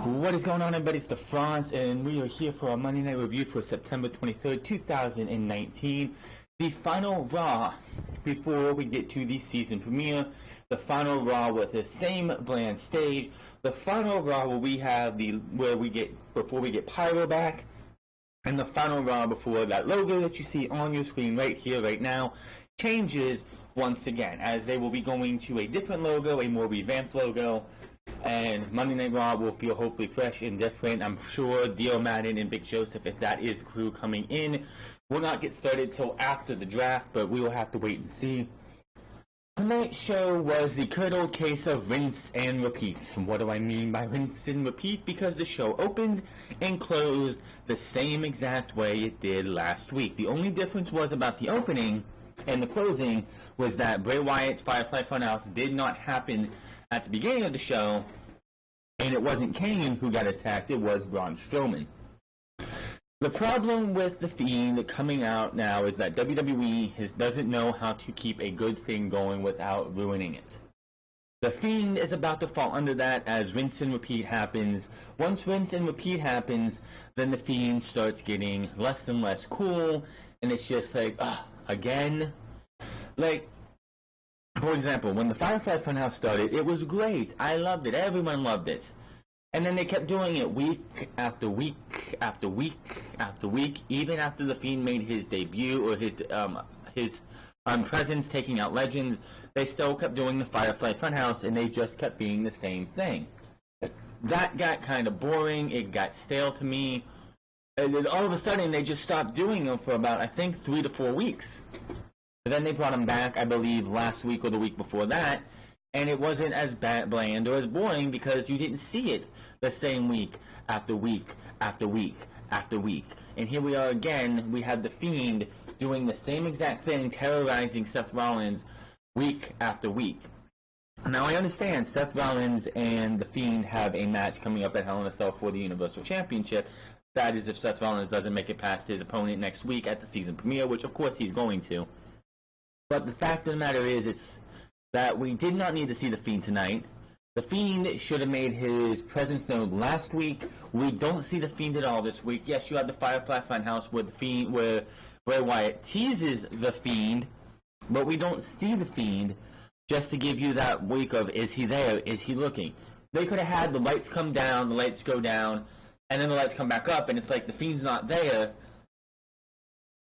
What is going on, everybody? It's the France, and we are here for our Monday Night Review for September 23rd, 2019. The final Raw before we get to the season premiere. The final Raw with the same bland stage. The final Raw where we have before we get Pyro back. And the final Raw before that logo that you see on your screen right here, right now, changes once again, as they will be going to a different logo, a more revamped logo. And Monday Night Raw will feel hopefully fresh and different. I'm sure Dio Madden and Big Joseph, if that is the crew coming in, will not get started till after the draft, but we will have to wait and see. Tonight's show was the good old case of rinse and repeat. And what do I mean by rinse and repeat? Because the show opened and closed the same exact way it did last week. The only difference was about the opening and the closing was that Bray Wyatt's Firefly Funhouse did not happen at the beginning of the show, and it wasn't Kane who got attacked, it was Braun Strowman. The problem with The Fiend coming out now is that WWE doesn't know how to keep a good thing going without ruining it. The Fiend is about to fall under that as rinse and repeat happens. Once rinse and repeat happens, then The Fiend starts getting less and less cool, and it's just like, again? Like, for example, when the Firefly Funhouse started, it was great. I loved it. Everyone loved it. And then they kept doing it week after week after week after week, even after The Fiend made his debut or his presence taking out legends. They still kept doing the Firefly Funhouse, and they just kept being the same thing. That got kind of boring. It got stale to me. And then all of a sudden, they just stopped doing them for about, I think, 3 to 4 weeks. But then they brought him back, I believe, last week or the week before that, and it wasn't as bland or as boring because you didn't see it the same week after week after week after week. And here we are again, we have The Fiend doing the same exact thing, terrorizing Seth Rollins week after week. Now, I understand Seth Rollins and The Fiend have a match coming up at Hell in a Cell for the Universal Championship. That is if Seth Rollins doesn't make it past his opponent next week at the season premiere, which of course he's going to. But the fact of the matter is, it's that we did not need to see The Fiend tonight. The Fiend should have made his presence known last week. We don't see The Fiend at all this week. Yes, you have the Firefly Funhouse where Bray Wyatt teases The Fiend, but we don't see The Fiend just to give you that week of, is he there? Is he looking? They could have had the lights come down, the lights go down, and then the lights come back up, and it's like The Fiend's not there.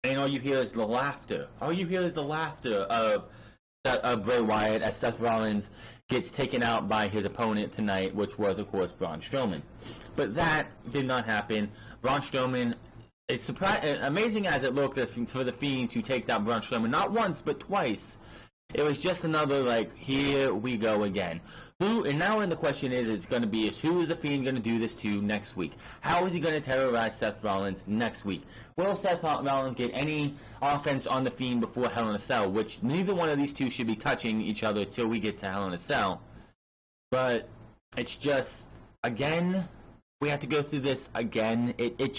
And all you hear is the laughter. All you hear is the laughter of Bray Wyatt as Seth Rollins gets taken out by his opponent tonight, which was, of course, Braun Strowman. But that did not happen. Braun Strowman, amazing as it looked for The Fiend to take down Braun Strowman, not once, but twice. It was just another, like, here we go again. And now the question is going to be, who is The Fiend going to do this to next week? How is he going to terrorize Seth Rollins next week? Will Seth Rollins get any offense on The Fiend before Hell in a Cell? Which neither one of these two should be touching each other till we get to Hell in a Cell. But it's just, again, we have to go through this again. It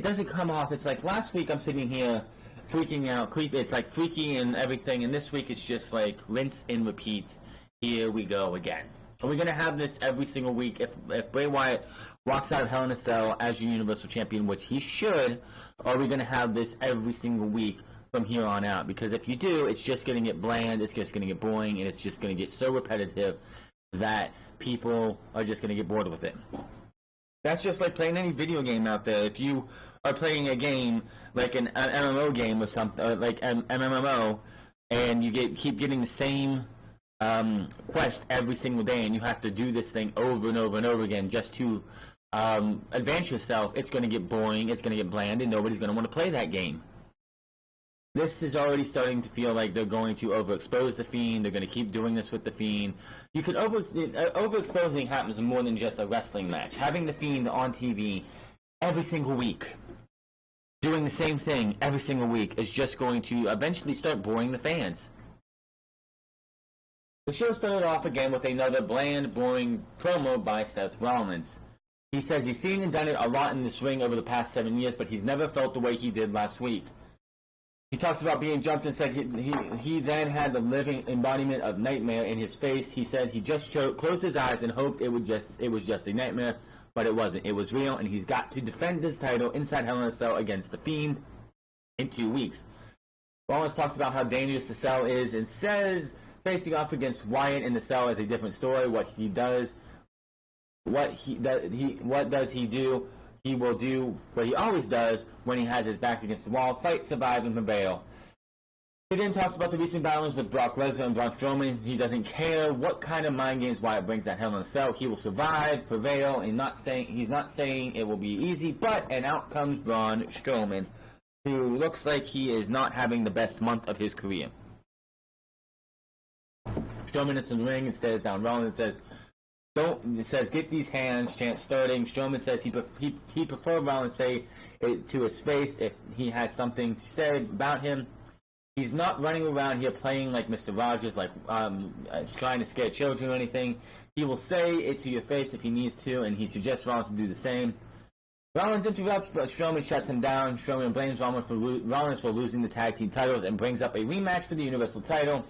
doesn't come off. It's like last week I'm sitting here freaking out, it's like freaky and everything, and this week it's just like rinse and repeat. Here we go again. Are we going to have this every single week? If Bray Wyatt walks out of Hell in a Cell as your Universal Champion, which he should, are we going to have this every single week from here on out? Because if you do, it's just going to get bland, it's just going to get boring, and it's just going to get so repetitive that people are just going to get bored with it. That's just like playing any video game out there. If you are playing a game like an MMO game or something, like an MMO, and you keep getting the same quest every single day, and you have to do this thing over and over and over again just to advance yourself, it's going to get boring, it's going to get bland, and nobody's going to want to play that game. This is already starting to feel like they're going to overexpose The Fiend. They're going to keep doing this with The Fiend. You could overexposing happens more than just a wrestling match. Having The Fiend on TV every single week, doing the same thing every single week, is just going to eventually start boring the fans. The show started off again with another bland, boring promo by Seth Rollins. He says he's seen and done it a lot in this ring over the past 7 years, but he's never felt the way he did last week. He talks about being jumped and said he then had the living embodiment of nightmare in his face. He said he just closed his eyes and hoped it was just a nightmare, but it wasn't. It was real, and he's got to defend his title inside Hell in a Cell against the Fiend in 2 weeks. Rollins talks about how dangerous the Cell is and says facing off against Wyatt in the Cell is a different story. What does he do? He will do what he always does when he has his back against the wall: fight, survive, and prevail. He then talks about the recent battles with Brock Lesnar and Braun Strowman. He doesn't care what kind of mind games Wyatt brings at Hell in a Cell. He will survive, prevail, and he's not saying it will be easy, and out comes Braun Strowman, who looks like he is not having the best month of his career. Strowman into the ring and stares down Rollins and says, "Get these hands," chant starting. Strowman says he prefer Rollins say it to his face if he has something to say about him. He's not running around here playing like Mr. Rogers, like trying to scare children or anything. He will say it to your face if he needs to, and he suggests Rollins to do the same. Rollins interrupts, but Strowman shuts him down. Strowman blames Rollins for losing the tag team titles and brings up a rematch for the Universal title.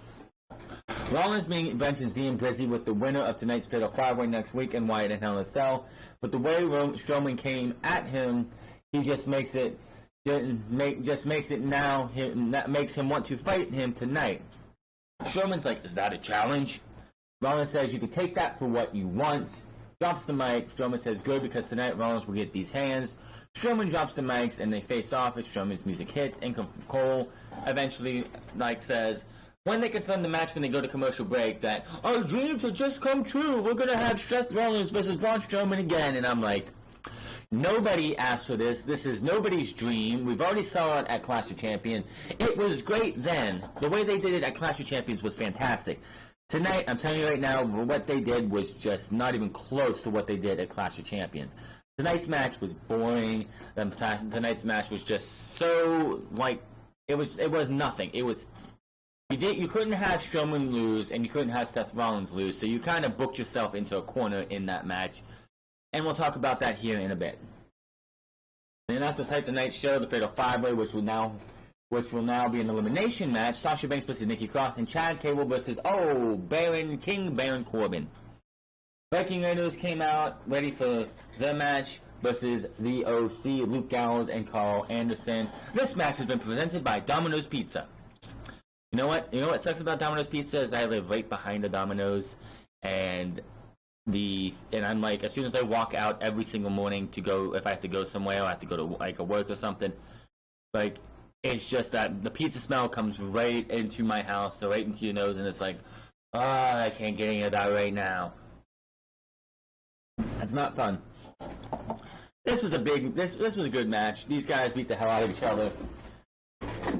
Rollins mentions being busy with the winner of tonight's Fatal 5-Way next week and Wyatt and Hell in a Cell, but the way Strowman came at him, he just makes it now. That makes him want to fight him tonight. Strowman's like, "Is that a challenge?" Rollins says, "You can take that for what you want." Drops the mic. Strowman says, "Good, because tonight Rollins will get these hands." Strowman drops the mics and they face off as Strowman's music hits, and Cole eventually says, when they confirm the match when they go to commercial break, that our dreams have just come true. We're going to have Seth Rollins versus Braun Strowman again. And I'm like, nobody asked for this. This is nobody's dream. We've already saw it at Clash of Champions. It was great then. The way they did it at Clash of Champions was fantastic. Tonight, I'm telling you right now, what they did was just not even close to what they did at Clash of Champions. Tonight's match was boring. Tonight's match was just so, it was nothing. It was... You couldn't have Strowman lose, and you couldn't have Seth Rollins lose, so you kind of booked yourself into a corner in that match. And we'll talk about that here in a bit. And that's the tonight's show, the Fatal 5-Way, which will now be an elimination match. Sasha Banks versus Nikki Cross, and Chad Gable versus, Baron Corbin. Viking Raiders came out ready for the match versus the OC, Luke Gallows and Carl Anderson. This match has been presented by Domino's Pizza. You know what? You know what sucks about Domino's Pizza is I live right behind the Domino's, and I'm like, as soon as I walk out every single morning to go, if I have to go somewhere, or I have to go to a work or something, it's just that the pizza smell comes right into my house, so right into your nose, and it's like, I can't get any of that right now. That's not fun. This was a good match. These guys beat the hell out of each other.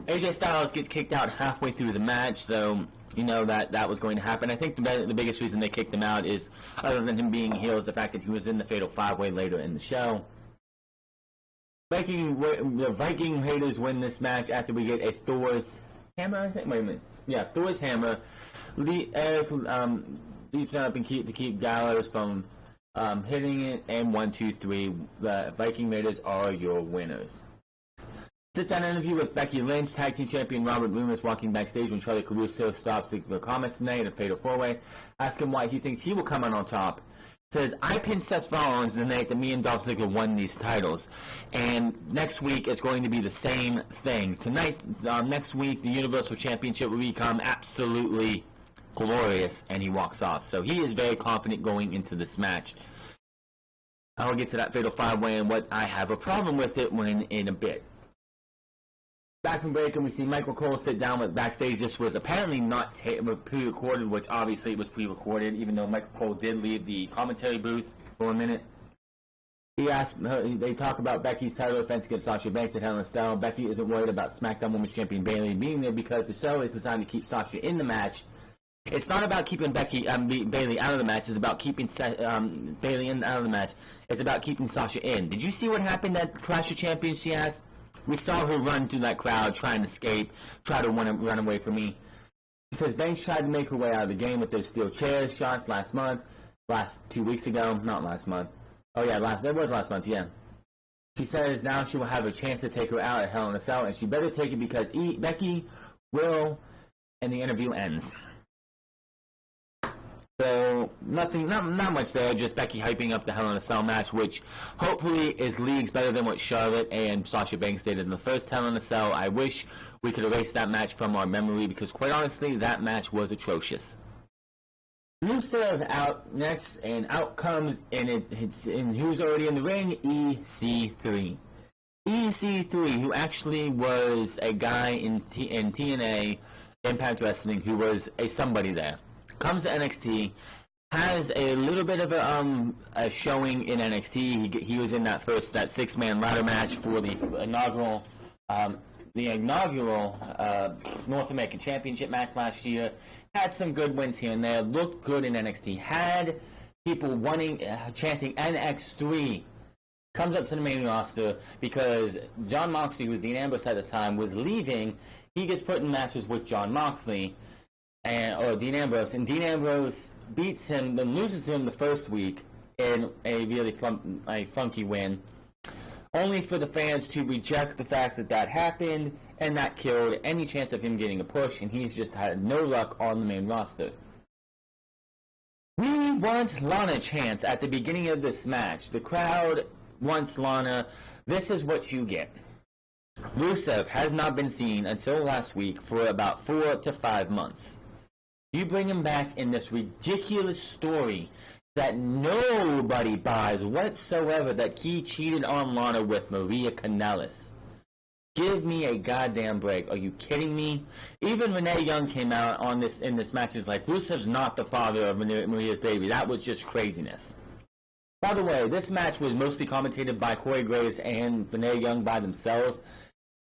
AJ Styles gets kicked out halfway through the match, so you know that was going to happen. I think the biggest reason they kicked him out is, other than him being heel, is the fact that he was in the Fatal 5-Way later in the show. The Viking Raiders win this match after we get a Thor's hammer, I think. Wait a minute. Yeah, Thor's hammer. Leaps up and keep Gallows from hitting it, and 1, 2, 3. The Viking Raiders are your winners. Sit-down interview with Becky Lynch. Tag team champion Robert Roode is walking backstage when Charlie Caruso stops the comments tonight at a Fatal 4-Way. Ask him why he thinks he will come out on top. Says, I pinned Seth Rollins the night that me and Dolph Ziggler won these titles. And next week it's going to be the same thing. Tonight, next week, the Universal Championship will become absolutely glorious. And he walks off. So he is very confident going into this match. I'll get to that Fatal 5-Way and what I have a problem with it in a bit. Back from break, and we see Michael Cole sit down with backstage. This was apparently not pre-recorded, which obviously it was pre-recorded, even though Michael Cole did leave the commentary booth for a minute. They talk about Becky's title defense against Sasha Banks at Hell in a Cell. Becky isn't worried about SmackDown Women's Champion Bayley being there because the show is designed to keep Sasha in the match. It's not about keeping Bayley out of the match. It's about keeping Bayley out of the match. It's about keeping Sasha in. Did you see what happened at Clash of Champions? She asked. We saw her run through that crowd, trying to escape, try to run away from me. He says Banks tried to make her way out of the game with those steel chairs shots last 2 weeks ago. Not last month. Oh yeah, it was last month, yeah. She says now she will have a chance to take her out at Hell in a Cell, and she better take it because Becky will, and the interview ends. So not much there, just Becky hyping up the Hell in a Cell match, which hopefully is leagues better than what Charlotte and Sasha Banks did in the first Hell in a Cell. I wish we could erase that match from our memory because, quite honestly, that match was atrocious. Rusev out next, and out comes, and who's already in the ring? EC3. EC3, who actually was a guy in TNA, Impact Wrestling, who was a somebody there. Comes to NXT, has a little bit of a showing in NXT. He was in that 6-man ladder match for the inaugural North American Championship match last year. Had some good wins here and there. Looked good in NXT. Had people chanting NX3. Comes up to the main roster because Jon Moxley, who was Dean Ambrose at the time, was leaving. He gets put in matches with Jon Moxley or Dean Ambrose, and Dean Ambrose beats him, then loses him the first week in a really funky win, only for the fans to reject the fact that happened, and that killed any chance of him getting a push, and he's just had no luck on the main roster. We want Lana chants at the beginning of this match. The crowd wants Lana. This is what you get. Rusev has not been seen until last week for about 4 to 5 months. You bring him back in this ridiculous story that nobody buys whatsoever, that he cheated on Lana with Maria Kanellis. Give me a goddamn break. Are you kidding me? Even Renee Young came out in this match is like, Rusev's not the father of Maria's baby. That was just craziness. By the way, this match was mostly commentated by Corey Graves and Renee Young by themselves.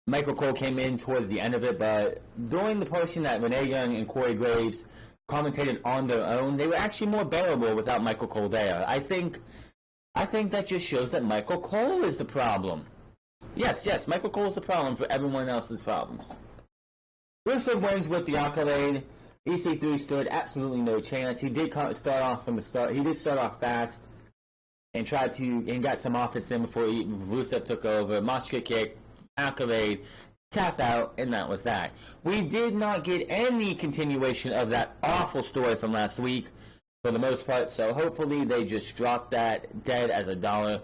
Michael Cole came in towards the end of it, but during the portion that Renee Young and Corey Graves commentated on their own, they were actually more bearable without Michael Cole there. I think that just shows that Michael Cole is the problem. Yes, Michael Cole is the problem for everyone else's problems. Rusev wins with the accolade. EC3 stood absolutely no chance. He did start off from the start. He did start off fast and got some offense in before Rusev took over. Machka kick, accolade, tap out, and that was that. We did not get any continuation of that awful story from last week for the most part, so hopefully they just dropped that dead as a dollar.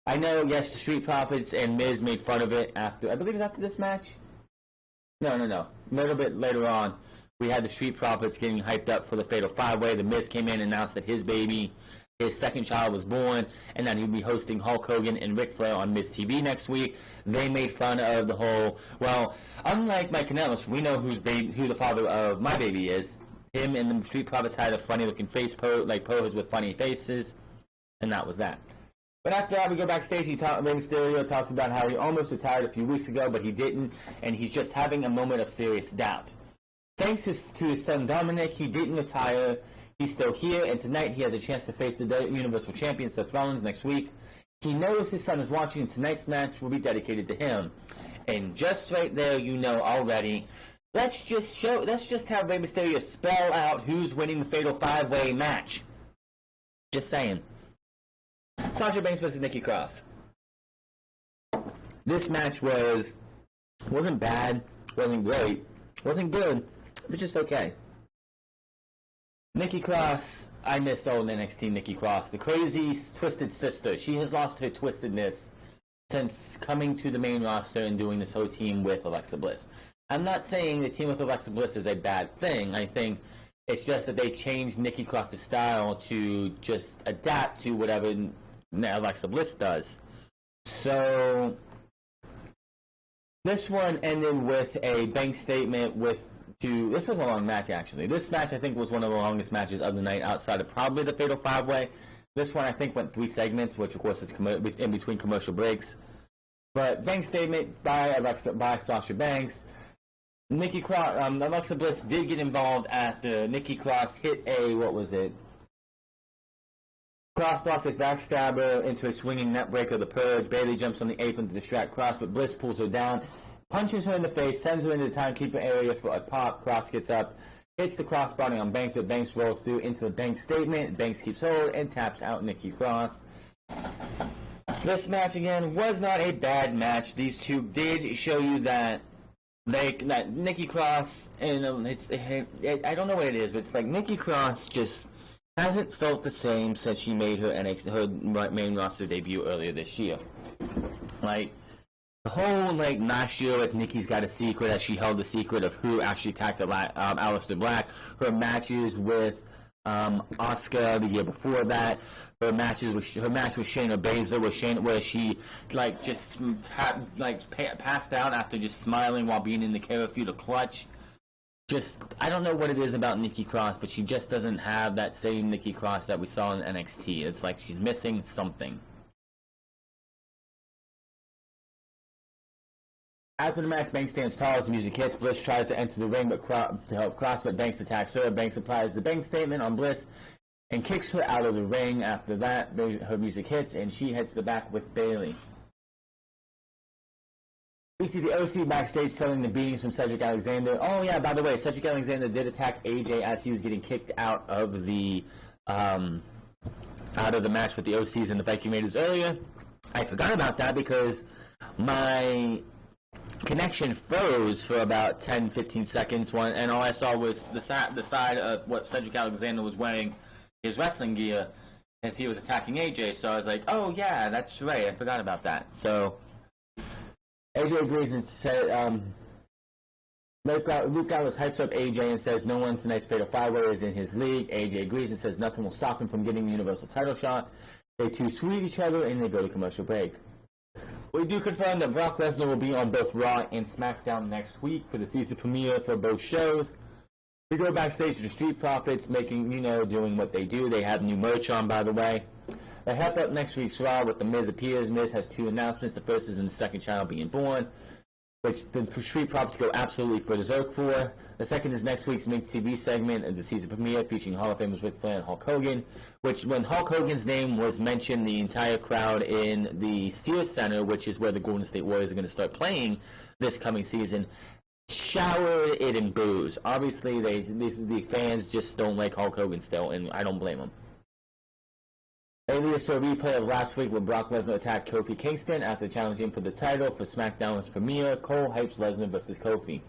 I know, yes, the Street Profits and Miz made fun of it after, I believe it was after this match? No. A little bit later on, we had the Street Profits getting hyped up for the Fatal 5-Way. The Miz came in and announced that his second child was born, and that he'd be hosting Hulk Hogan and Ric Flair on Miz TV next week. They made fun of the whole, well, unlike Mike Kanellis, we know who the father of my baby is. Him and the Street Profits had a funny-looking face pose with funny faces, and that was that. But after that, we go backstage. Rey Mysterio talks about how he almost retired a few weeks ago, but he didn't, and he's just having a moment of serious doubt. Thanks to his son Dominic, he didn't retire. He's still here, and tonight he has a chance to face the Universal Champion Seth Rollins next week. He knows his son is watching, and tonight's match will be dedicated to him. And just right there, you know already. Let's just have Rey Mysterio spell out who's winning the Fatal 5-Way match. Just saying. Sasha Banks versus Nikki Cross. This match wasn't bad, wasn't great, wasn't good. It was just okay. Nikki Cross, I miss old NXT Nikki Cross, the crazy, twisted sister. She has lost her twistedness since coming to the main roster and doing this whole team with Alexa Bliss. I'm not saying the team with Alexa Bliss is a bad thing. I think it's just that they changed Nikki Cross's style to just adapt to whatever Alexa Bliss does. So this one ended with a bank statement this was a long match, actually. This match, I think, was one of the longest matches of the night outside of probably the Fatal 5-Way. This one, I think, went 3 segments, which, of course, is in between commercial breaks. But bank statement by Sasha Banks. Alexa Bliss did get involved after Nikki Cross hit Crossbox his backstabber into a swinging neckbreaker, the Purge. Bayley jumps on the apron to distract Cross, but Bliss pulls her down, punches her in the face, sends her into the timekeeper area for a pop. Cross gets up, hits the crossbody on Banks, but Banks rolls through into the bank statement. Banks keeps hold and taps out Nikki Cross. This match again was not a bad match. These two did show you that that Nikki Cross and I don't know what it is, but it's like Nikki Cross just hasn't felt the same since she made her main roster debut earlier this year. Like the whole last year with Nikki's Got a Secret, as she held the secret of who actually attacked Aleister Black. Her matches with Asuka the year before that. Her match with Shayna Baszler, where she just passed out after just smiling while being in the Kara-Feud, a clutch. Just, I don't know what it is about Nikki Cross, but she just doesn't have that same Nikki Cross that we saw in NXT. It's like she's missing something. After the match, Banks stands tall as the music hits. Bliss tries to enter the ring to help Cross, but Banks attacks her. Banks applies the Banks statement on Bliss and kicks her out of the ring. After that, her music hits, and she heads to the back with Bayley. We see the OC backstage selling the beatings from Cedric Alexander. Oh yeah, by the way, Cedric Alexander did attack AJ as he was getting kicked out of the match with the OCs and the vacuum raiders earlier. I forgot about that because my connection froze for about 10-15 seconds, and all I saw was the side of what Cedric Alexander was wearing, his wrestling gear, as he was attacking AJ. So I was like, oh yeah, that's right, I forgot about that. So AJ agrees and said, Luke Gallows hypes up AJ and says no one tonight's Fatal 5-Way is in his league. AJ agrees and says nothing will stop him from getting the Universal title shot. They two sweet each other and they go to commercial break. We do confirm that Brock Lesnar will be on both Raw and SmackDown next week for the season premiere for both shows. We go backstage to the Street Profits, doing what they do. They have new merch on, by the way. They help up next week's Raw with The Miz appears. Miz has two announcements. The first is in the second child being born, which the Street Profits go absolutely berserk for. The second is next week's Mink TV segment as the season premiere featuring Hall of Famers Ric Flair and Hulk Hogan, which when Hulk Hogan's name was mentioned, the entire crowd in the Sears Center, which is where the Golden State Warriors are going to start playing this coming season, showered it in boos. Obviously, the fans just don't like Hulk Hogan still, and I don't blame them. Alias saw a replay of last week when Brock Lesnar attacked Kofi Kingston after challenging him for the title for SmackDown's premiere. Cole hypes Lesnar versus Kofi.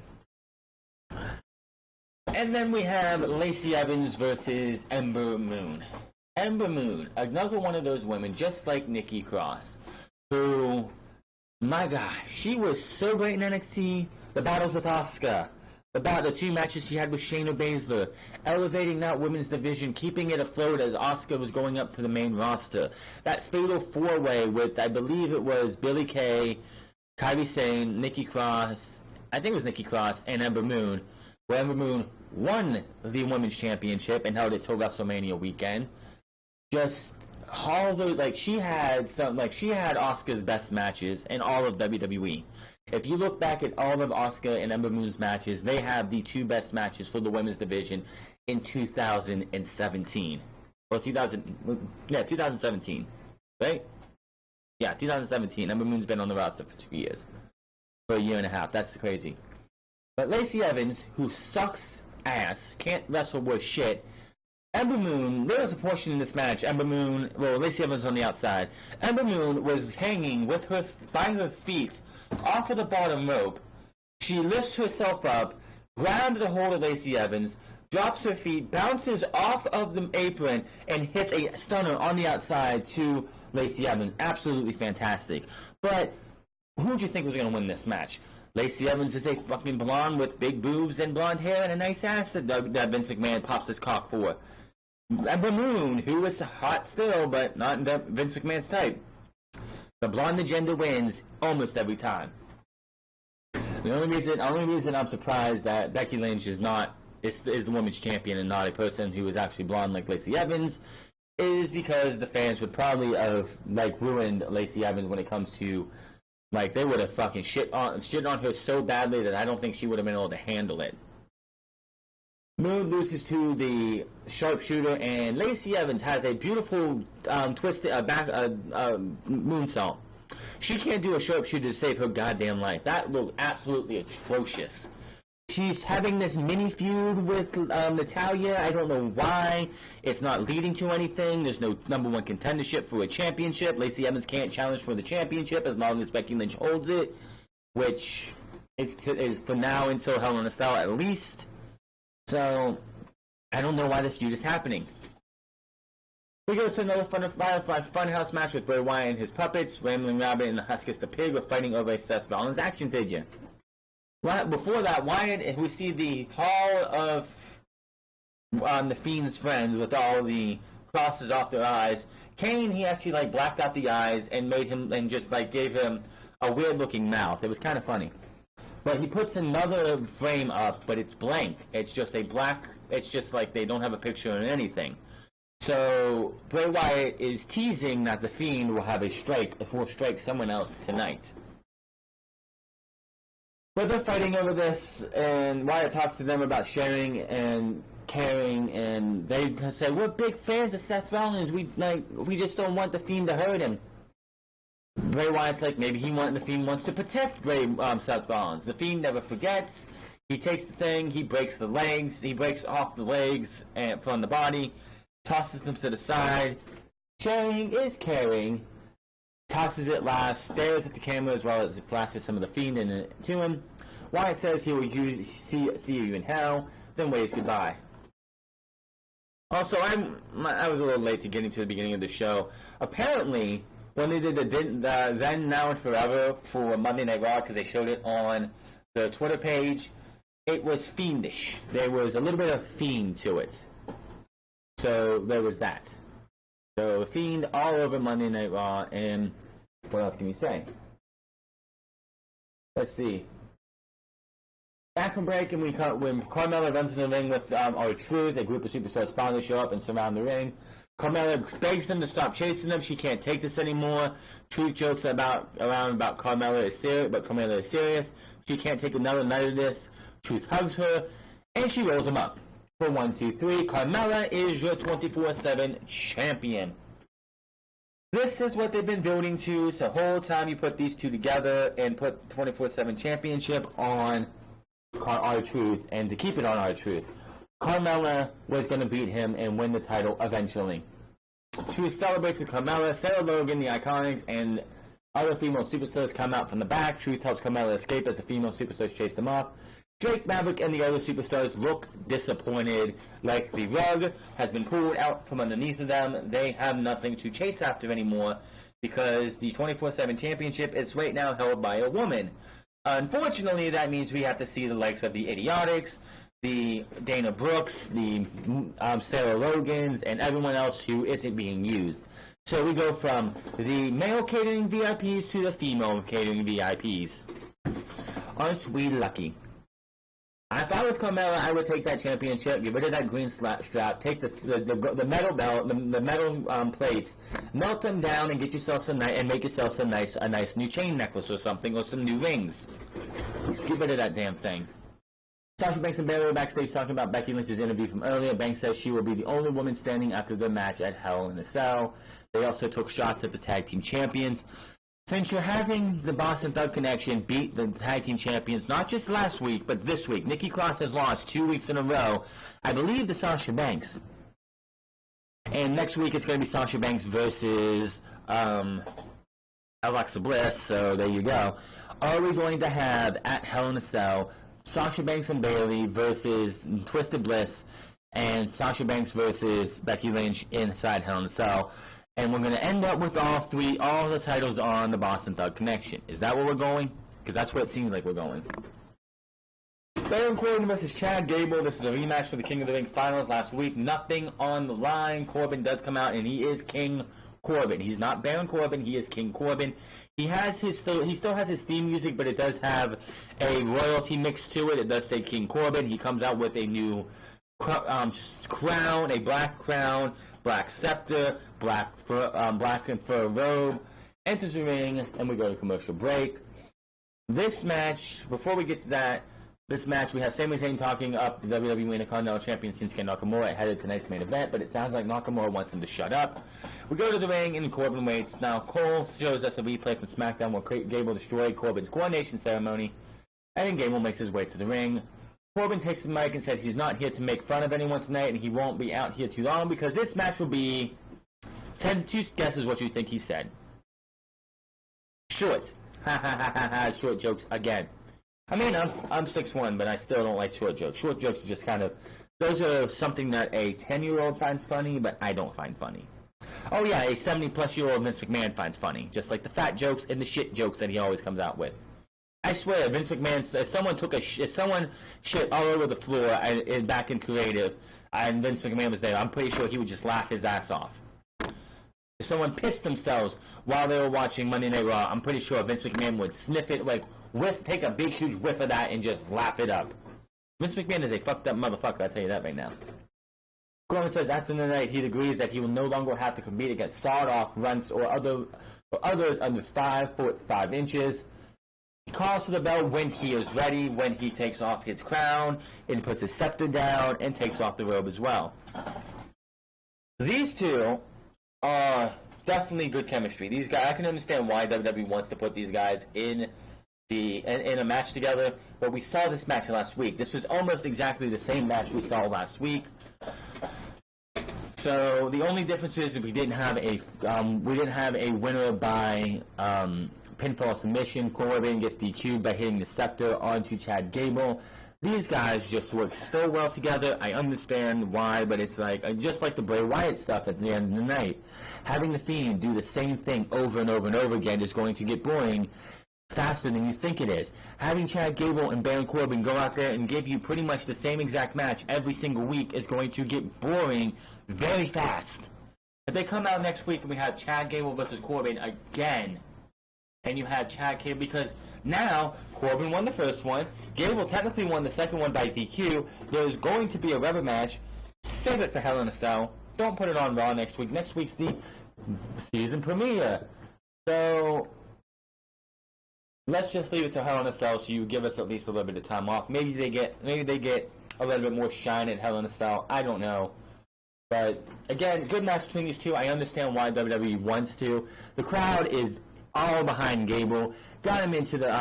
And then we have Lacey Evans versus Ember Moon. Ember Moon, another one of those women, just like Nikki Cross, who, my God, she was so great in NXT. The battles with Asuka, the two matches she had with Shayna Baszler, elevating that women's division, keeping it afloat as Asuka was going up to the main roster. That fatal 4-way with, I believe it was Billie Kay, Kairi Sane, Nikki Cross, I think it was Nikki Cross, and Ember Moon, where Ember Moon won the women's championship and held it till WrestleMania weekend. Just all the she had Asuka's best matches in all of WWE. If you look back at all of Asuka and Ember Moon's matches, they have the two best matches for the women's division in 2017. Or 2017. Right? Yeah, 2017. Ember Moon's been on the roster for 2 years. For a year and a half. That's crazy. But Lacey Evans, who sucks ass, can't wrestle worth shit. Ember Moon, there was a portion in this match, Lacey Evans on the outside. Ember Moon was hanging by her feet off of the bottom rope. She lifts herself up, grabs a hold of Lacey Evans, drops her feet, bounces off of the apron, and hits a stunner on the outside to Lacey Evans. Absolutely fantastic. But who do you think was going to win this match? Lacey Evans is a fucking blonde with big boobs and blonde hair and a nice ass that Vince McMahon pops his cock for. Ember Moon, who is hot still, but not Vince McMahon's type. The blonde agenda wins almost every time. The only reason I'm surprised that Becky Lynch is the women's champion and not a person who is actually blonde like Lacey Evans is because the fans would probably have ruined Lacey Evans when it comes to they would have fucking shit on her so badly that I don't think she would have been able to handle it. Moon loses to the sharpshooter, and Lacey Evans has a beautiful twisted moonsault. She can't do a sharpshooter to save her goddamn life. That looked absolutely atrocious. She's having this mini feud with Natalya. I don't know why. It's not leading to anything. There's no number one contendership for a championship. Lacey Evans can't challenge for the championship as long as Becky Lynch holds it, which is for now until Hell in a Cell at least. So I don't know why this feud is happening. We go to another Firefly Funhouse match with Bray Wyatt and his puppets. Rambling Rabbit and the Huskus the Pig were fighting over a Seth Rollins action figure. Before that, Wyatt, we see the Hall of the Fiend's friends with all the crosses off their eyes. Kane, he actually blacked out the eyes and made him and just gave him a weird looking mouth. It was kind of funny. But he puts another frame up, but it's blank. It's just a black. It's just they don't have a picture or anything. So Bray Wyatt is teasing that the Fiend will have will strike someone else tonight. But they're fighting over this, and Wyatt talks to them about sharing and caring, and they say, we're big fans of Seth Rollins. We just don't want the Fiend to hurt him. Bray Wyatt's maybe the Fiend wants to protect Seth Rollins. The Fiend never forgets. He takes the thing, he breaks the legs, he breaks off the legs from the body, tosses them to the side. Sharing is caring. Tosses it last, stares at the camera as well as it flashes some of the Fiend to him. Wyatt says he will see you in hell, then waves goodbye. Also, I was a little late to getting to the beginning of the show. Apparently, when they did the Then, Now, and Forever for Monday Night Raw, because they showed it on the Twitter page, it was fiendish. There was a little bit of Fiend to it. So, there was that. So, Fiend all over Monday Night Raw, and what else can you say? Let's see. Back from break, and when Carmella runs in the ring with R-Truth, a group of superstars finally show up and surround the ring. Carmella begs them to stop chasing them. She can't take this anymore. Truth jokes around about Carmella is serious, but Carmella is serious. She can't take another night of this. Truth hugs her, and she rolls him up. For 1, 2, 3, Carmella is your 24/7 champion. This is what they've been building to. So the whole time you put these two together and put 24/7 championship on R-Truth, and to keep it on R-Truth, Carmella was going to beat him and win the title eventually. Truth celebrates with Carmella. Sarah Logan, the Iconics, and other female superstars come out from the back. Truth helps Carmella escape as the female superstars chase them off. Drake Maverick and the other superstars look disappointed, like the rug has been pulled out from underneath of them. They have nothing to chase after anymore because the 24/7 championship is right now held by a woman. Unfortunately, that means we have to see the likes of the Idiotics, the Dana Brooks, the Sarah Logans, and everyone else who isn't being used. So we go from the male catering VIPs to the female catering VIPs. Aren't we lucky? If I was Carmella, I would take that championship, get rid of that green strap, take the metal belt, the metal plates, melt them down, and get yourself and make yourself a nice new chain necklace or something, or some new rings. Get rid of that damn thing. Sasha Banks and Bayley are backstage talking about Becky Lynch's interview from earlier. Banks says she will be the only woman standing after the match at Hell in a Cell. They also took shots at the tag team champions. Since you're having the Boston Thug Connection beat the tag team champions, not just last week, but this week, Nikki Cross has lost 2 weeks in a row, I believe, to Sasha Banks. And next week it's going to be Sasha Banks versus Alexa Bliss, so there you go. Are we going to have, at Hell in a Cell, Sasha Banks and Bayley versus Twisted Bliss, and Sasha Banks versus Becky Lynch inside Hell in a Cell? And we're going to end up with all the titles on the Boston Thug Connection. Is that where we're going? Because that's where it seems like we're going. Baron Corbin versus Chad Gable. This is a rematch for the King of the Ring finals last week. Nothing on the line. Corbin does come out, and he is King Corbin. He's not Baron Corbin. He is King Corbin. He still has his theme music, but it does have a royalty mix to it. It does say King Corbin. He comes out with a new crown, a black crown, black scepter, black and fur robe, enters the ring, and we go to commercial break. This match, before we get to that, we have Sami Zayn talking up the WWE Intercontinental Champion Shinsuke Nakamura ahead of tonight's main event, but it sounds like Nakamura wants him to shut up. We go to the ring, and Corbin waits. Now, Cole shows us a replay from SmackDown where Gable destroyed Corbin's coronation ceremony, and then Gable makes his way to the ring. Corbin takes the mic and says he's not here to make fun of anyone tonight, and he won't be out here too long because this match will be 2 guesses what you think he said. Short. Ha ha ha ha ha. Short jokes again. I mean, I'm 6'1", but I still don't like short jokes. Short jokes are just kind of, those are something that a 10-year-old finds funny, but I don't find funny. Oh yeah, a 70-plus-year-old Vince McMahon finds funny, just like the fat jokes and the shit jokes that he always comes out with. I swear, Vince McMahon, if someone shit all over the floor back in creative, and Vince McMahon was there, I'm pretty sure he would just laugh his ass off. If someone pissed themselves while they were watching Monday Night Raw, I'm pretty sure Vince McMahon would sniff it, like, take a big, huge whiff of that and just laugh it up. Vince McMahon is a fucked up motherfucker, I'll tell you that right now. Corbin says after the night he agrees that he will no longer have to compete against sawed-off runts or others under 5'5" inches. He calls for the bell when he is ready, when he takes off his crown and puts his scepter down and takes off the robe as well. These two are definitely good chemistry. These guys, I can understand why WWE wants to put these guys in a match together, but we saw this match last week. This was almost exactly the same match we saw last week. So the only difference is we didn't have a winner by pinfall submission. Corbin gets DQ'd by hitting the scepter onto Chad Gable. These guys just work so well together. I understand why, but it's like just like the Bray Wyatt stuff at the end of the night. Having the Fiend do the same thing over and over and over again is going to get boring faster than you think it is. Having Chad Gable and Baron Corbin go out there and give you pretty much the same exact match every single week is going to get boring very fast. If they come out next week and we have Chad Gable versus Corbin again, and you have Chad Gable, because now Corbin won the first one, Gable technically won the second one by DQ, there's going to be a rubber match. Save it for Hell in a Cell. Don't put it on Raw next week. Next week's the season premiere. So let's just leave it to Hell in a Cell so you give us at least a little bit of time off. Maybe they get a little bit more shine at Hell in a Cell. I don't know. But again, good match between these two. I understand why WWE wants to. The crowd is all behind Gable. Got him into the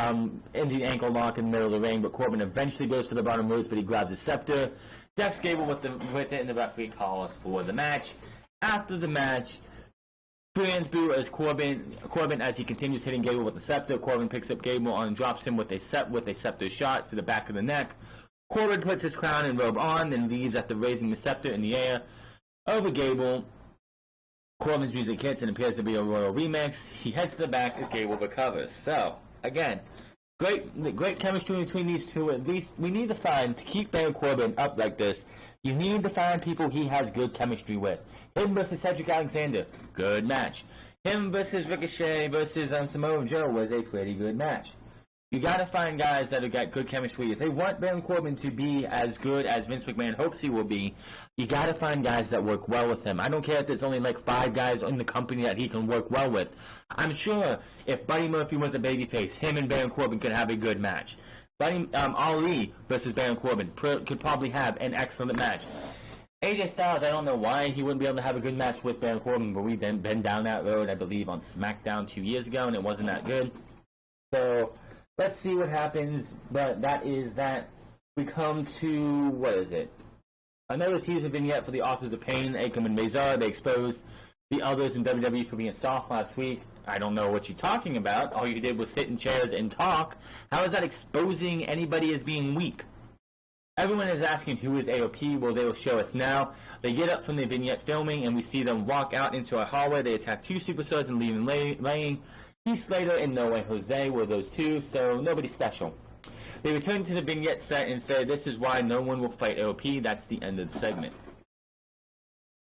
ankle lock in the middle of the ring, but Corbin eventually goes to the bottom ropes, but he grabs his scepter. Decks Gable with it, and the referee calls for the match. After the match, fans boo as Corbin as he continues hitting Gable with the scepter. Corbin picks up Gable and drops him with a scepter shot to the back of the neck. Corbin puts his crown and robe on, then leaves after raising the scepter in the air over Gable. Corbin's music hits and appears to be a royal remix. He heads to the back as Gable recovers. So, again, great chemistry between these two. At least we need to find, to keep Baron Corbin up like this, you need to find people he has good chemistry with. Him versus Cedric Alexander, good match. Him versus Ricochet versus Samoa Joe was a pretty good match. You gotta find guys that have got good chemistry. If they want Baron Corbin to be as good as Vince McMahon hopes he will be, you gotta find guys that work well with him. I don't care if there's only like 5 guys in the company that he can work well with. I'm sure if Buddy Murphy was a babyface, him and Baron Corbin could have a good match. Ali versus Baron Corbin could probably have an excellent match. AJ Styles, I don't know why he wouldn't be able to have a good match with Baron Corbin, but we've been down that road, I believe, on SmackDown 2 years ago, and it wasn't that good. So let's see what happens, but that is that. We come to, what is it? Another teaser vignette for the Authors of Pain, Akam and Mazar. They exposed the others in WWE for being soft last week. I don't know what you're talking about. All you did was sit in chairs and talk. How is that exposing anybody as being weak? Everyone is asking who is AOP. Well, they will show us now. They get up from the vignette filming, and we see them walk out into a hallway. They attack 2 superstars and leave them laying. Heath Slater and No Way Jose were those 2, so nobody special. They returned to the vignette set and said, this is why no one will fight AOP. That's the end of the segment.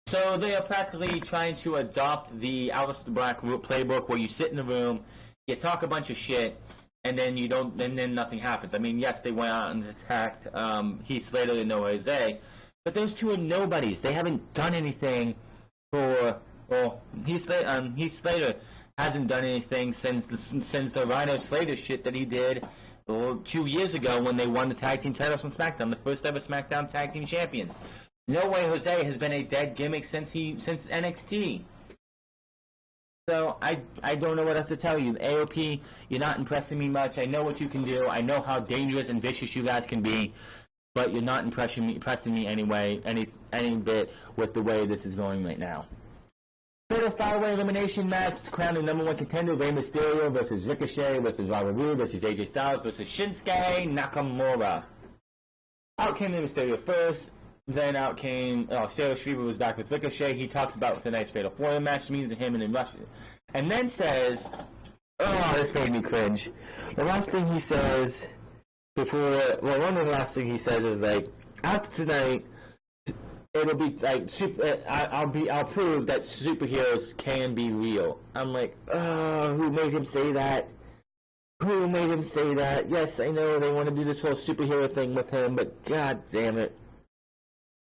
So they are practically trying to adopt the Aleister Black playbook where you sit in a room, you talk a bunch of shit, and then then nothing happens. I mean, yes, they went out and attacked Heath Slater and No Way Jose, but those 2 are nobodies. They haven't done anything for, well, Heath Slater hasn't done anything since the Rhino Slater shit that he did 2 years ago when they won the tag team titles on SmackDown, the first ever SmackDown tag team champions. No Way Jose has been a dead gimmick since NXT. So I don't know what else to tell you. AOP, you're not impressing me much. I know what you can do. I know how dangerous and vicious you guys can be. but you're not impressing me anyway, any bit with the way this is going right now. Fatal 5-way elimination match to crown the number 1 contender, Rey Mysterio versus Ricochet versus Robert Roode versus AJ Styles versus Shinsuke Nakamura. Out came Rey Mysterio first, then out came Sarah Shriver was back with Ricochet. He talks about what tonight's Fatal 4-way match means to him and then rushes. And then says, oh, this made me cringe. The last thing he says one of the last things he says is like, after tonight, it'll be like I'll prove that superheroes can be real. I'm like, oh, who made him say that? Who made him say that? Yes, I know they want to do this whole superhero thing with him, but god damn it.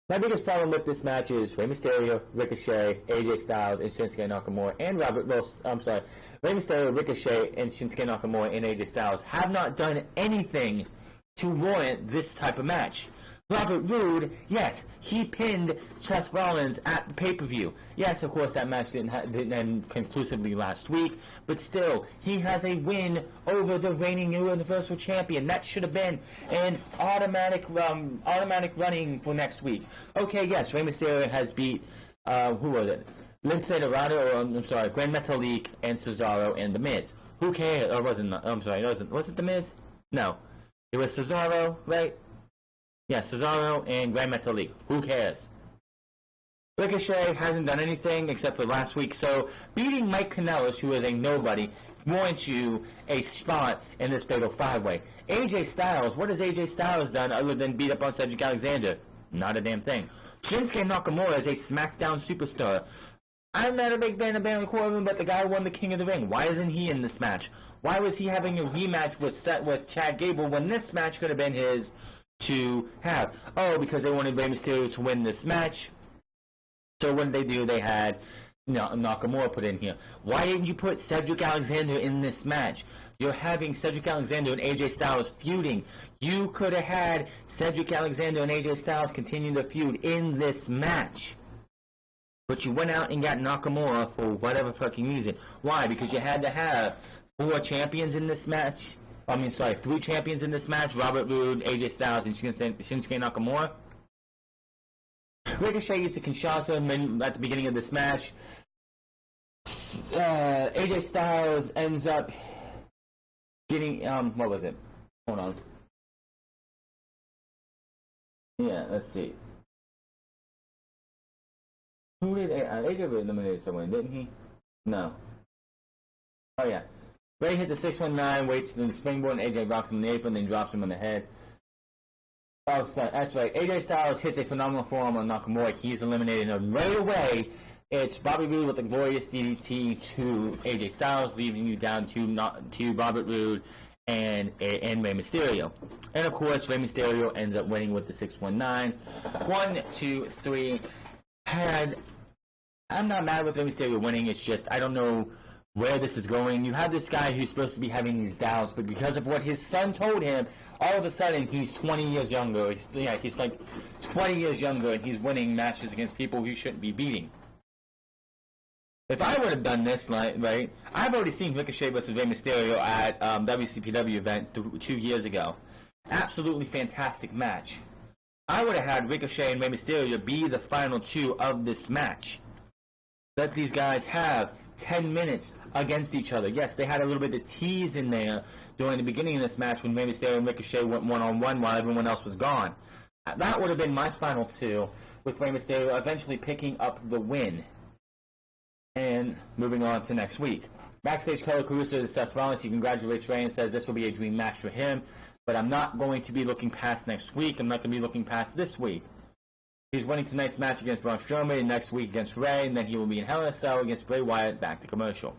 My biggest problem with this match is Rey Mysterio, Ricochet, AJ Styles, and Shinsuke Nakamura, and Rey Mysterio, Ricochet, and Shinsuke Nakamura and AJ Styles have not done anything to warrant this type of match. Robert Roode, yes, he pinned Seth Rollins at the pay-per-view. Yes, of course, that match didn't end conclusively last week, but still, he has a win over the reigning Universal Champion. That should have been an automatic running for next week. Okay, yes, Rey Mysterio has beat, who was it? Lince Dorado, Grand Metalik, and Cesaro, and The Miz. Who cares? Or was it The Miz? No. It was Cesaro, right? Yeah, Cesaro and Grand Metalik. Who cares? Ricochet hasn't done anything except for last week, so beating Mike Kanellis, who is a nobody, warrants you a spot in this Fatal 5-Way. AJ Styles, what has AJ Styles done other than beat up on Cedric Alexander? Not a damn thing. Shinsuke Nakamura is a SmackDown superstar. I'm not a big fan of Baron Corbin, but the guy won the King of the Ring. Why isn't he in this match? Why was he having a rematch with Chad Gable when this match could have been his to have? Oh, because they wanted Rey Mysterio to win this match. So what did they do? They had Nakamura put in here. Why didn't you put Cedric Alexander in this match? You're having Cedric Alexander and AJ Styles feuding. You could have had Cedric Alexander and AJ Styles continue to feud in this match. But you went out and got Nakamura for whatever fucking reason. Why? Because you had to have 4 champions in this match. 3 champions in this match. Robert Roode, AJ Styles, and Shinsuke Nakamura. Ricochet gets a Kinshasa at the beginning of this match. AJ Styles ends up getting, what was it? Hold on. Yeah, let's see. Who did AJ eliminated someone, didn't he? No. Oh yeah. Ray hits a 619, waits for the springboard, and AJ rocks him in the apron, then drops him on the head. Oh, sorry, that's right. AJ Styles hits a phenomenal forearm on Nakamura. He's eliminated, and right away, it's Bobby Roode with a glorious DDT to AJ Styles, leaving you down to Robert Roode and Rey Mysterio. And of course, Rey Mysterio ends up winning with the 619. 1, 2, 3. I'm not mad with Rey Mysterio winning. It's just I don't know where this is going. You have this guy who's supposed to be having these doubts, but because of what his son told him, all of a sudden he's 20 years younger. He's like 20 years younger, and he's winning matches against people he shouldn't be beating. If I would have done this, right, I've already seen Ricochet versus Rey Mysterio at WCPW event 2 years ago. Absolutely fantastic match. I would have had Ricochet and Rey Mysterio be the final 2 of this match. Let these guys have 10 minutes against each other. Yes, they had a little bit of tease in there during the beginning of this match when Rey Mysterio and Ricochet went one-on-one while everyone else was gone. That would have been my final 2, with Rey Mysterio eventually picking up the win. And moving on to next week. Backstage, Carlo Caruso to Seth Rollins. He congratulates Rey and says this will be a dream match for him, but I'm not going to be looking past next week. I'm not going to be looking past this week. He's winning tonight's match against Braun Strowman, and next week against Rey, and then he will be in Hell in a Cell against Bray Wyatt. Back to commercial.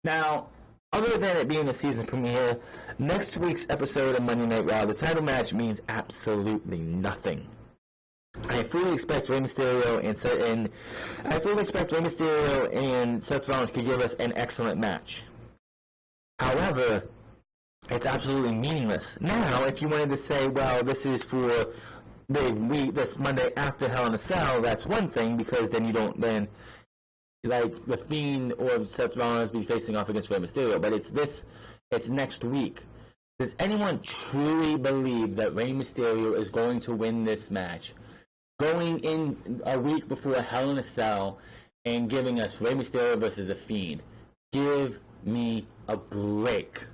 Now, other than it being the season premiere, next week's episode of Monday Night Raw, the title match means absolutely nothing. I fully expect Rey Mysterio and Seth Rollins to give us an excellent match. However, it's absolutely meaningless. Now, if you wanted to say, well, this is for this Monday after Hell in a Cell, that's one thing, because then you don't like the Fiend or Seth Rollins be facing off against Rey Mysterio. But it's next week. Does anyone truly believe that Rey Mysterio is going to win this match? Going in a week before Hell in a Cell and giving us Rey Mysterio versus The Fiend. Give me a break.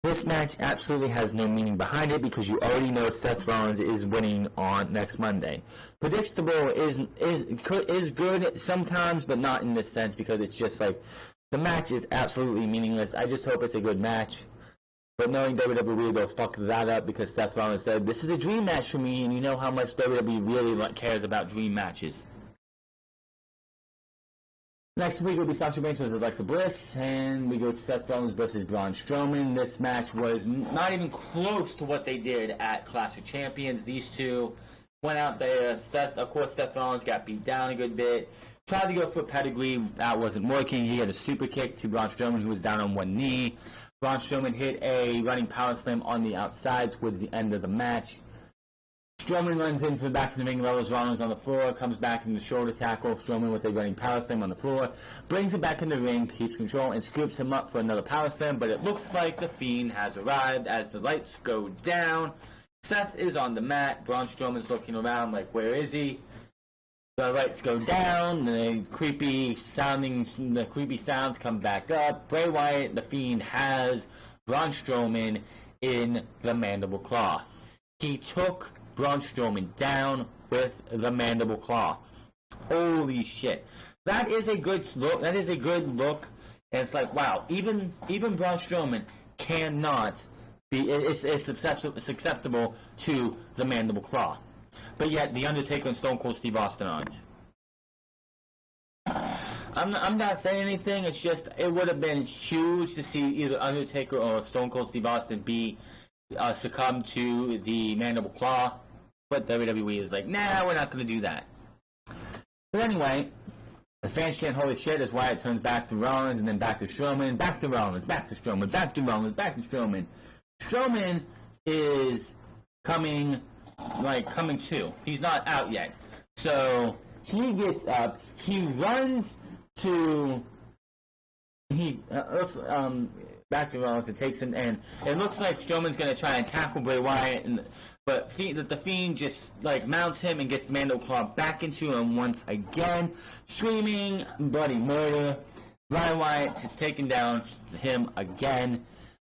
This match absolutely has no meaning behind it because you already know Seth Rollins is winning on next Monday. Predictable is good sometimes, but not in this sense because it's just like the match is absolutely meaningless. I just hope it's a good match. But knowing WWE, they'll fuck that up because Seth Rollins said, this is a dream match for me, and you know how much WWE really cares about dream matches. Next week will be Sasha Banks versus Alexa Bliss, and we go to Seth Rollins versus Braun Strowman. This match was not even close to what they did at Clash of Champions. These two went out there. Of course, Seth Rollins got beat down a good bit. Tried to go for a pedigree. That wasn't working. He had a super kick to Braun Strowman, who was down on one knee. Braun Strowman hit a running power slam on the outside towards the end of the match. Strowman runs in for the back of the ring, levels Rollins on the floor, comes back in the shoulder tackle. Strowman with a running power slam on the floor, brings him back in the ring, keeps control, and scoops him up for another power slam. But it looks like the Fiend has arrived as the lights go down. Seth is on the mat. Braun Strowman's looking around like, where is he? The lights go down, the creepy sounds come back up. Bray Wyatt, the Fiend, has Braun Strowman in the mandible claw. He took Braun Strowman down with the mandible claw. Holy shit. That is a good look. And it's like, wow, even Braun Strowman cannot be is susceptible to the mandible claw. But yet, The Undertaker and Stone Cold Steve Austin aren't. I'm not saying anything. It's just, it would have been huge to see either Undertaker or Stone Cold Steve Austin succumb to the mandible claw. But WWE is like, nah, we're not going to do that. But anyway, the fans chant holy shit as Wyatt turns back to Rollins and then back to Strowman, back to Rollins, back to Strowman, back to Rollins, back to Strowman. Strowman is coming to. He's not out yet. So he gets up, he runs to back to Rollins and takes him, and it looks like Strowman's gonna try and tackle Bray Wyatt, but the Fiend just mounts him and gets the mandible claw back into him once again, screaming bloody murder. Bray Wyatt has taken down him again.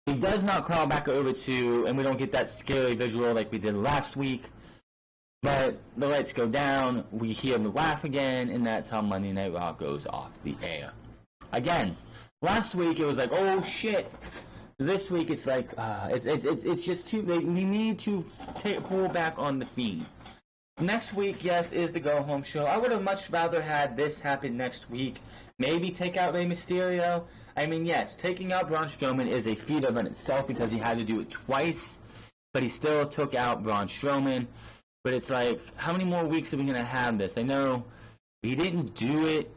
He does not crawl back over to, and we don't get that scary visual like we did last week. But the lights go down, we hear the laugh again, and that's how Monday Night Raw goes off the air. Again, last week it was like, oh shit. This week it's like, it's just too. We need to pull back on the Fiend. Next week, yes, is the go home show. I would have much rather had this happen next week. Maybe take out Rey Mysterio. I mean, yes, taking out Braun Strowman is a feat of in itself because he had to do it twice, but he still took out Braun Strowman. But it's like, how many more weeks are we going to have this? I know he didn't do it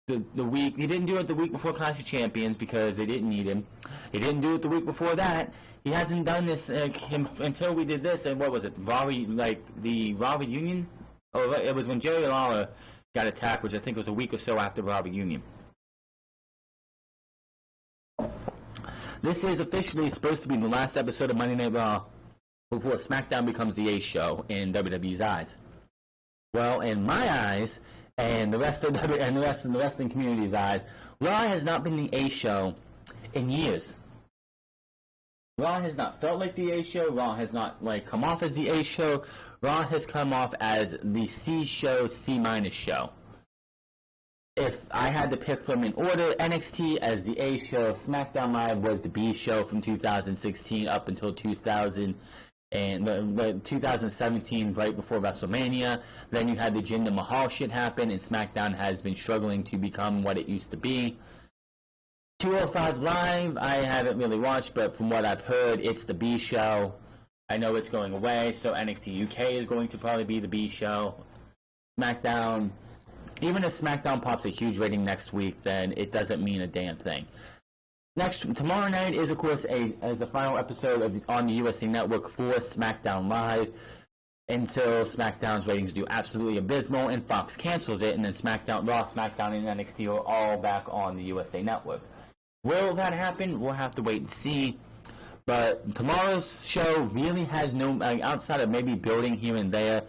the week before Clash of Champions because they didn't need him. He didn't do it the week before that. He hasn't done this until we did this. And what was it? The Raw reunion? Oh, it was when Jerry Lawler got attacked, which I think was a week or so after Raw reunion. This is officially supposed to be the last episode of Monday Night Raw before SmackDown becomes the A show in WWE's eyes. Well, in my eyes, and the rest of the wrestling community's eyes, Raw has not been the A show in years. Raw has not felt like the A show. Raw has not come off as the A show. Raw has come off as the C show, C- show. If I had to pick them in order, NXT as the A show, SmackDown Live was the B show from 2016 up until 2000 and the 2017, right before WrestleMania. Then you had the Jinder Mahal shit happen, and SmackDown has been struggling to become what it used to be. 205 Live, I haven't really watched, but from what I've heard, it's the B show. I know it's going away, so NXT UK is going to probably be the B show. SmackDown, even if SmackDown pops a huge rating next week, then it doesn't mean a damn thing. Tomorrow night is, of course, as a final episode on the USA Network for SmackDown Live until SmackDown's ratings do absolutely abysmal and Fox cancels it, and then Raw, SmackDown, and NXT are all back on the USA Network. Will that happen? We'll have to wait and see. But tomorrow's show really has no, outside of maybe building here and there,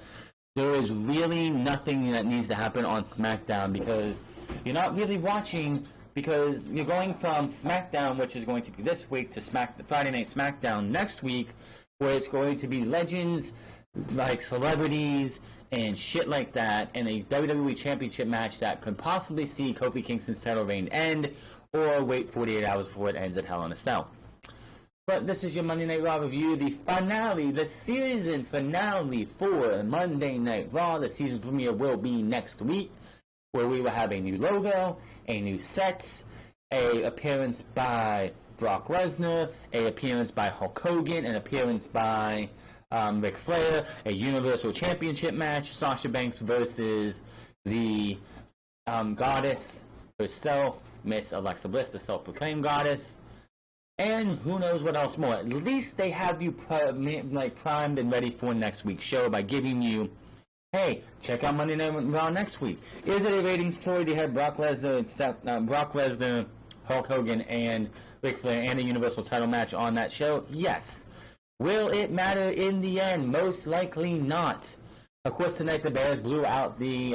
there is really nothing that needs to happen on SmackDown, because you're not really watching, because you're going from SmackDown, which is going to be this week, to Friday Night SmackDown next week, where it's going to be legends, like celebrities and shit like that, and a WWE Championship match that could possibly see Kofi Kingston's title reign end, or wait 48 hours before it ends at Hell in a Cell. But this is your Monday Night Raw review, the finale, the season finale for Monday Night Raw. The season premiere will be next week, where we will have a new logo, a new set, a appearance by Brock Lesnar, a appearance by Hulk Hogan, an appearance by Ric Flair, a Universal Championship match, Sasha Banks versus the goddess herself, Miss Alexa Bliss, the self-proclaimed goddess. And who knows what else more. At least they have you primed and ready for next week's show by giving you, hey, check out Monday Night Raw next week. Is it a ratings story to have Brock Lesnar, Hulk Hogan, and Ric Flair, and a Universal title match on that show? Yes. Will it matter in the end? Most likely not. Of course, tonight the Bears blew out the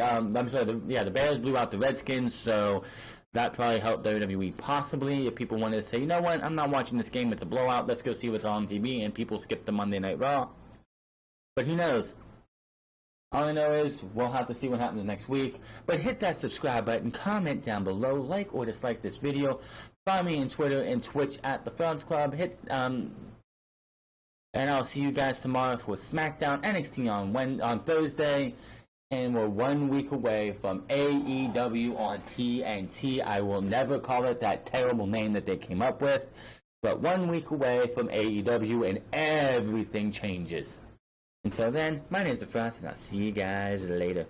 Bears blew out the Redskins, so that probably helped WWE possibly. If people wanted to say, you know what, I'm not watching this game, it's a blowout, let's go see what's on TV, and people skip the Monday Night Raw. But who knows? All I know is we'll have to see what happens next week. But hit that subscribe button, comment down below, like or dislike this video. Follow me on Twitter and Twitch at The Frauds Club. And I'll see you guys tomorrow for SmackDown NXT on Thursday. And we're 1 week away from AEW on TNT. I will never call it that terrible name that they came up with. But 1 week away from AEW, and everything changes. Until then, my name is The Frauds, and I'll see you guys later.